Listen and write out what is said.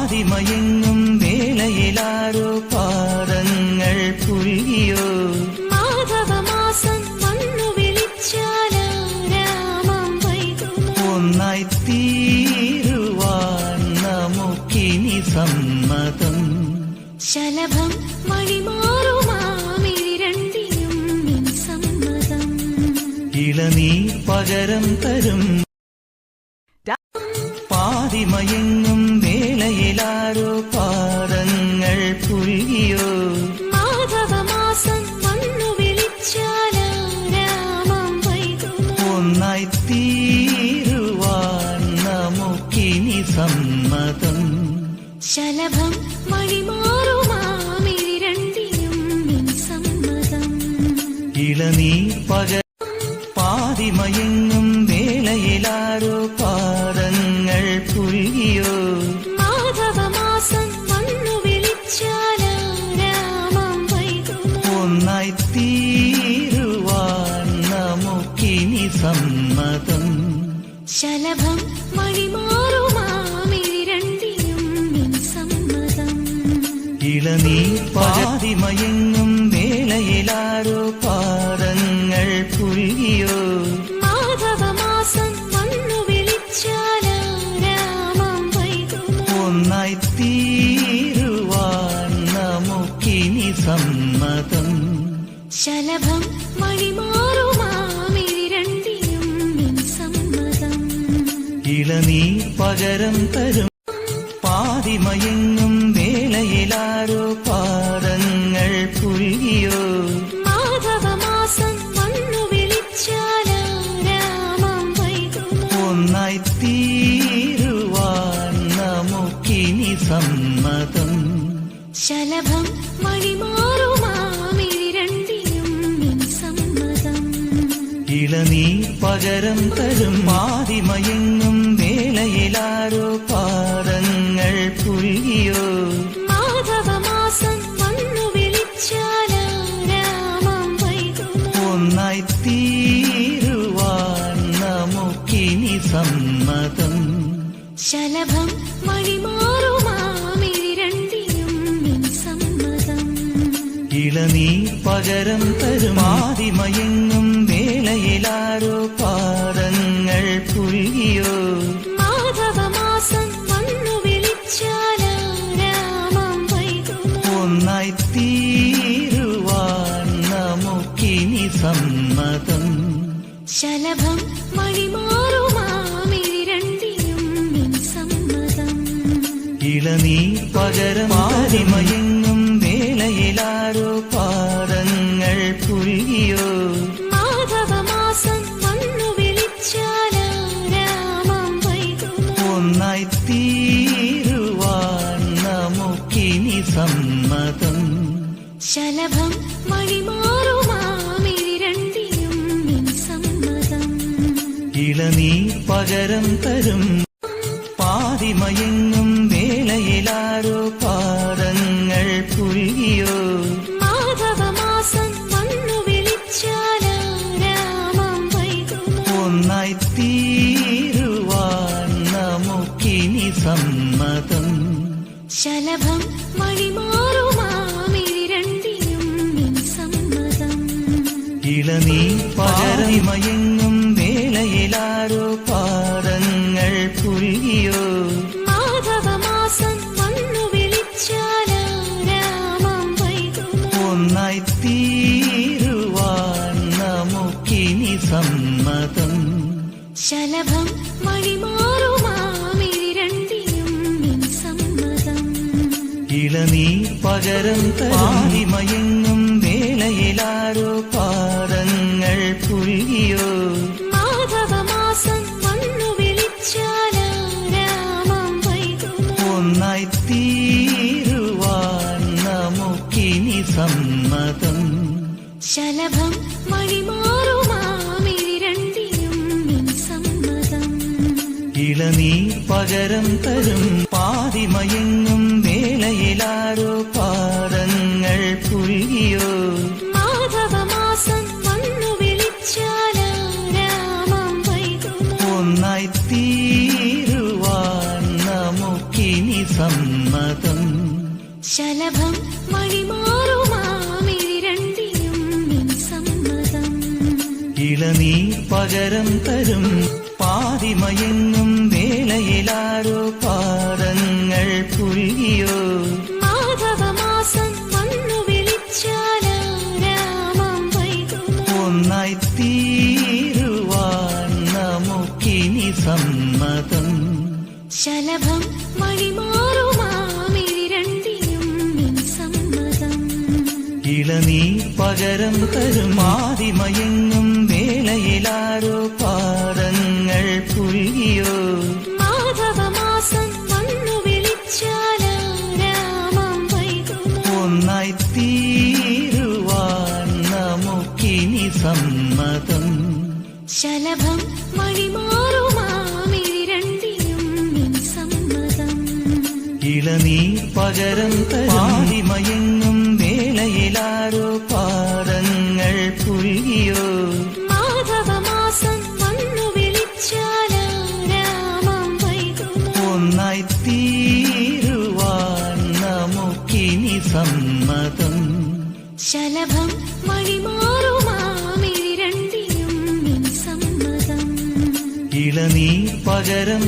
പാതിമയങ്ങും വേളയിലാരോ പാദങ്ങൾ പുൽകിയോ മാധവമാസം വന്നു വിളിച്ചാലാരാമം വൈകുമോ ഒന്നായി തീരുവാൻ നമുക്കിനി സമ്മതം ശലഭം മണിമാറുമാമിരണ്ടിനും നിൻ സമ്മതം ഇളനീർ പകരം തരും പാതിമയങ്ങും വേളയിലാരോ പാദങ്ങൾ പുൽകിയോ മാധവമാസം വന്നു വിളിച്ചാലാരാമം വൈകുമോ ഒന്നായി തീരുവാൻ നമുക്കിനി സമ്മതം ശലഭം മണിമാറുമാമിരണ്ടിനും നിൻ സമ്മതം ഇളനീർ പകരം പാതിമയങ്ങും വേളയിലാരോ പാദങ്ങൾ പുൽകിയോ മാധവമാസം വന്നു വിളിച്ചാലാരാമം വൈകുമോ ഒന്നായി തീരുവാൻ നമുക്കിനി സമ്മതം ശലഭം മണിമാറുമാമിരണ്ടിനും നിൻ സമ്മതം ഇളനീർ പാതിമയങ്ങും വേളയിലാരോ പാദങ്ങൾ പുൽകിയോ മാധവമാസം വന്നു വിളിച്ചാലാരാമം വൈകുമോ ഒന്നായി തീരുവാൻ നമുക്കിനി സമ്മതം ശലഭം മണിമാറുമാമിരണ്ടിനും നിൻ സമ്മതം ഇളനീർ പകരം തരും പാതിമയങ്ങും വേളയിലാരോ പാദങ്ങൾ പുൽകിയോ മാധവമാസം വന്നു വിളിച്ചാലാരാമം വൈകുമോ ഒന്നായി തീരുവാൻ നമുക്കിനി സമ്മതം ശലഭം മണിമാറുമാമിരണ്ടിനും നിൻ സമ്മതം ഇളനീർ പകരം തരും പാതിമയങ്ങും വേളയിലാരോ പാദങ്ങൾ പുൽകിയോ മാധവമാസം വന്നു വിളിച്ചാലാരാമം വൈകുമോ ഒന്നായി തീരുവാൻ നമുക്കിനി സമ്മതം ശലഭം മണിമാറുമാമിരണ്ടിനും നിൻ സമ്മതം ഇളനീർ പകരം തരും പാതിമയങ്ങും വേളയിലാരോ പാദങ്ങൾ പുൽകിയോ മാധവമാസം വന്നു വിളിച്ചാലാരാമം വൈകുമോ ഒന്നായി തീരുവാൻ നമുക്കിനി സമ്മതം ശലഭം മണിമാറുമാമിരണ്ടിനും നിൻ സമ്മതം ഇളനീർ പകരം പാതിമയങ്ങും വേളയിലാരോ പാദങ്ങൾ പുൽകിയോ മാധവമാസം വന്നു വിളിച്ചാലാരാമം വൈകുമോ ഒന്നായി തീരുവാൻ നമുക്കിനി സമ്മതം ശലഭം മണിമാറുമാമിരണ്ടിനും നിൻ സമ്മതം ഇളനീർ പകരം തരും പാതിമയങ്ങും വേളയിലാരോ പാദങ്ങൾ പുൽകിയോ മാധവമാസം വന്നു വിളിച്ചാലാരാമം വൈകുമോ ഒന്നായി തീരുവാൻ നമുക്കിനി സമ്മതം ശലഭം മണിമാറുമാമിരണ്ടിനും നിൻ സമ്മതം ഇളനീർ പാതിമയങ്ങും വേളയിലാരോ പാദങ്ങൾ പുൽകിയോ മാധവമാസം വന്നു വിളിച്ചാലാരാമം വൈകുമോ ഒന്നായി തീരുവാൻ നമുക്കിനി സമ്മതം ശലഭം മണിമാറുമാമിരണ്ടിനും നിൻ സമ്മതം ഇളനീർ പകരം പാതിമയങ്ങും വേളയിലാരോ പാദങ്ങൾ പുൽകിയോ മാധവമാസം വന്നു വിളിച്ചാലാരാമം വൈകുമോ ഒന്നായി തീരുവാൻ നമുക്കിനി സമ്മതം ശലഭം മണിമാറുമാമിരണ്ടിനും നിൻ സമ്മതം ഇളനീർ പകരം തരും പാതിമയങ്ങും വേളയിലാരോ പാദങ്ങൾ പുൽകിയോ മാധവമാസം വന്നു വിളിച്ചാലാരാമം വൈകുമോ ഒന്നായി തീരുവാൻ നമുക്ക് നമുക്കിനി സമ്മതം. ശലഭം വഴിമാറുമാമിഴി രണ്ടിനും നിൻ സമ്മതം. ഇളനീർ പകരം തരും പാതിമയങ്ങും വേളയിലാരോ പാദങ്ങൾ പുൽകിയോ. മാധവമാസം വന്നു വിളിച്ചാലാരാമം വൈകുമോ. ഒന്നായി തീരുവാൻ നമുക്കിനി സമ്മതം. ശലഭം വഴിമാറുമാമിഴി രണ്ടിനും നിൻ സമ്മതം. ഇളനീർ പകരം തരും പാതിമയങ്ങും വേളയിലാരോ പാദങ്ങൾ പുൽകിയോ. മാധവമാസം വന്നു വിളിച്ചാലാരാമം വൈകുമോ. ഒന്നായി തീരുവാൻ നമുക്കിനി സമ്മതം. ശലഭം വഴിമാറുമാമിഴി രണ്ടിനും നിൻ സമ്മതം. ഇളനീർ പകരം തരും പാതിമയങ്ങും വേളയിലാരോ പാദങ്ങൾ പുൽകിയോ. മാധവമാസം വന്നു വിളിച്ചാലാരാമം വൈകുമോ. ഒന്നായി തീരുവാൻ നമുക്കിനി സമ്മതം. ശലഭം വഴിമാറുമാമിഴി രണ്ടിനും നിൻ സമ്മതം. ഇളനീർ പകരം